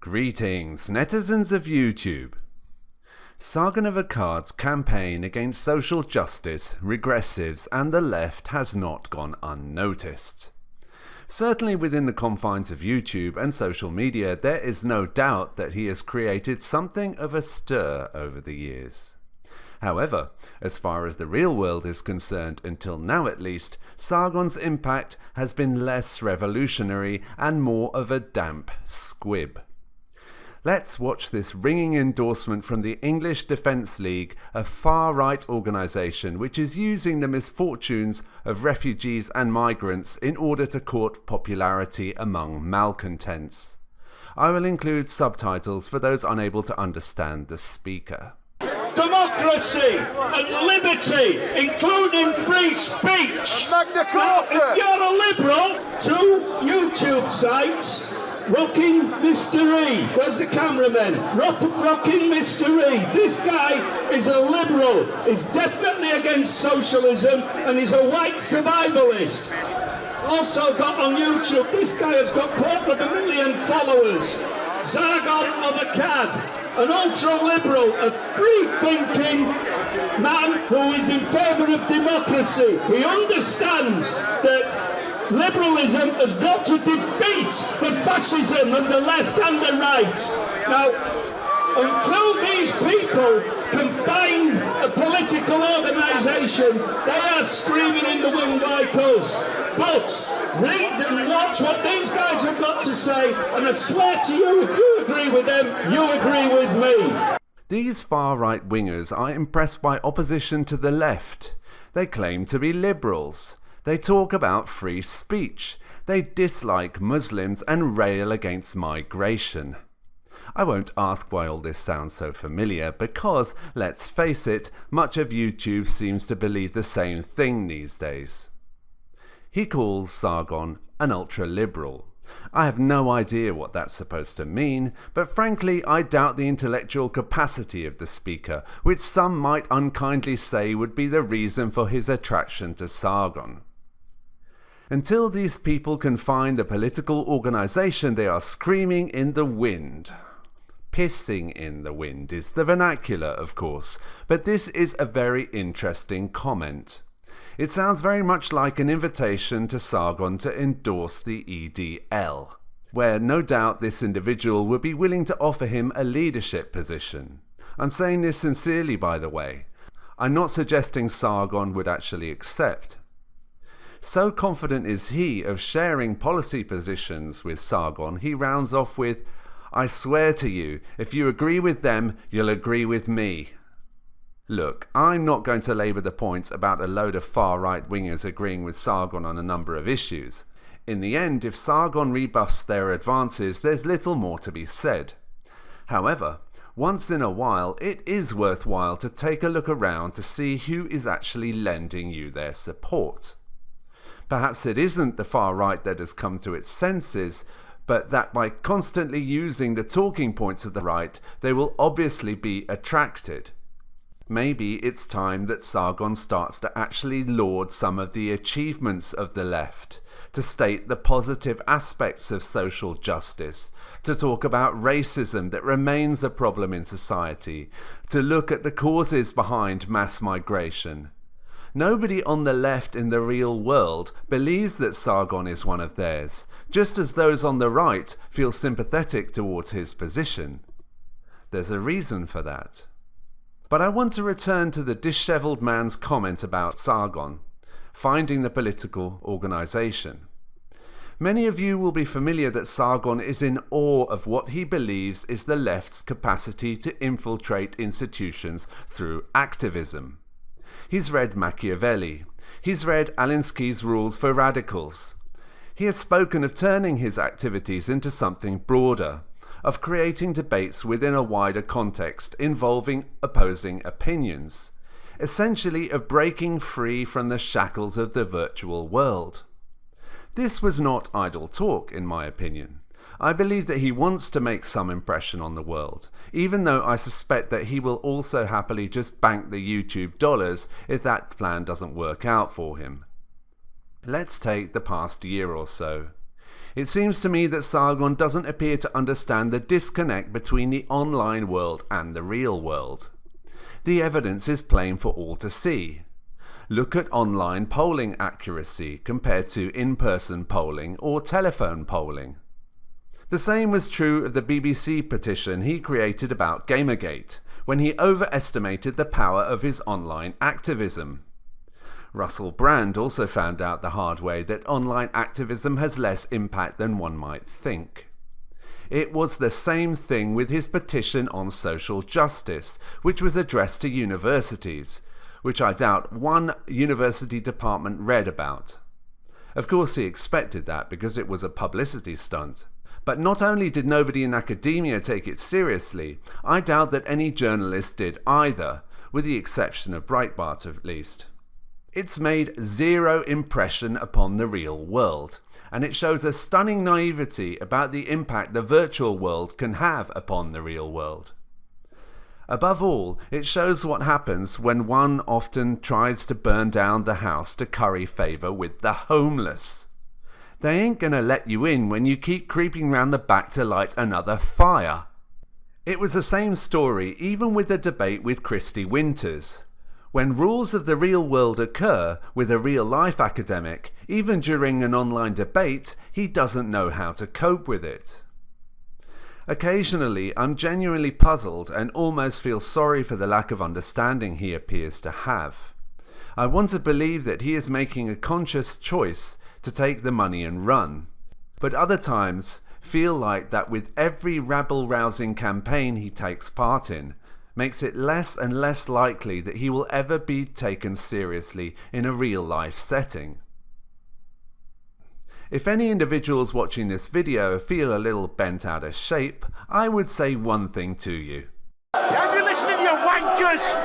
Greetings, netizens of YouTube. Sargon of Akkad's campaign against social justice, regressives and the left has not gone unnoticed. Certainly within the confines of YouTube and social media, there is no doubt that he has created something of a stir over the years. However, as far as the real world is concerned, until now at least, Sargon's impact has been less revolutionary and more of a damp squib. Let's watch this ringing endorsement from the English Defence League, a far-right organisation which is using the misfortunes of refugees and migrants in order to court popularity among malcontents. I will include subtitles for those unable to understand the speaker. Democracy and liberty, including free speech. Now, if you're a liberal, two YouTube sites, RockinMrE. Where's the cameraman? RockinMrE. This guy is a liberal. He's definitely against socialism and he's a white survivalist. Also got on YouTube, this guy has got 250,000 followers. Sargon of Akkad, an ultra-liberal, a free-thinking man who is in favour of democracy. He understands that liberalism has got to defeat the fascism of the left and the right. Now, until these people can find a political organisation, they are screaming in the wind like us. But read and watch what these guys have got to say, and I swear to you, if you agree with them, you agree with me. These far-right wingers are impressed by opposition to the left. They claim to be liberals. They talk about free speech. They dislike Muslims and rail against migration. I won't ask why all this sounds so familiar because, let's face it, much of YouTube seems to believe the same thing these days. He calls Sargon an ultra-liberal. I have no idea what that's supposed to mean, but frankly I doubt the intellectual capacity of the speaker, which some might unkindly say would be the reason for his attraction to Sargon. Until these people can find the political organisation, they are screaming in the wind. Pissing in the wind is the vernacular, of course, but this is a very interesting comment. It sounds very much like an invitation to Sargon to endorse the EDL, where no doubt this individual would be willing to offer him a leadership position. I'm saying this sincerely, by the way. I'm not suggesting Sargon would actually accept. So confident is he of sharing policy positions with Sargon, he rounds off with, "I swear to you, if you agree with them, you'll agree with me." Look, I'm not going to labour the point about a load of far-right wingers agreeing with Sargon on a number of issues. In the end, if Sargon rebuffs their advances, there's little more to be said. However, once in a while, it is worthwhile to take a look around to see who is actually lending you their support. Perhaps it isn't the far right that has come to its senses, but that by constantly using the talking points of the right, they will obviously be attracted. Maybe it's time that Sargon starts to actually laud some of the achievements of the left, to state the positive aspects of social justice, to talk about racism that remains a problem in society, to look at the causes behind mass migration. Nobody on the left in the real world believes that Sargon is one of theirs, just as those on the right feel sympathetic towards his position. There's a reason for that. But I want to return to the dishevelled man's comment about Sargon, finding the political organisation. Many of you will be familiar that Sargon is in awe of what he believes is the left's capacity to infiltrate institutions through activism. He's read Machiavelli. He's read Alinsky's Rules for Radicals. He has spoken of turning his activities into something broader, of creating debates within a wider context involving opposing opinions, essentially of breaking free from the shackles of the virtual world. This was not idle talk, in my opinion. I believe that he wants to make some impression on the world, even though I suspect that he will also happily just bank the YouTube dollars if that plan doesn't work out for him. Let's take the past year or so. It seems to me that Sargon doesn't appear to understand the disconnect between the online world and the real world. The evidence is plain for all to see. Look at online polling accuracy compared to in-person polling or telephone polling. The same was true of the BBC petition he created about Gamergate, when he overestimated the power of his online activism. Russell Brand also found out the hard way that online activism has less impact than one might think. It was the same thing with his petition on social justice, which was addressed to universities, which I doubt one university department read about. Of course he expected that because it was a publicity stunt. But not only did nobody in academia take it seriously, I doubt that any journalist did either, with the exception of Breitbart at least. It's made zero impression upon the real world, and it shows a stunning naivety about the impact the virtual world can have upon the real world. Above all, it shows what happens when one often tries to burn down the house to curry favour with the homeless. They ain't gonna let you in when you keep creeping round the back to light another fire. It was the same story even with the debate with Christy Winters. When rules of the real world occur with a real-life academic, even during an online debate, he doesn't know how to cope with it. Occasionally, I'm genuinely puzzled and almost feel sorry for the lack of understanding he appears to have. I want to believe that he is making a conscious choice to take the money and run, but other times feel like that with every rabble-rousing campaign he takes part in, makes it less and less likely that he will ever be taken seriously in a real-life setting. If any individuals watching this video feel a little bent out of shape, I would say one thing to you. Have you listened, you wankers?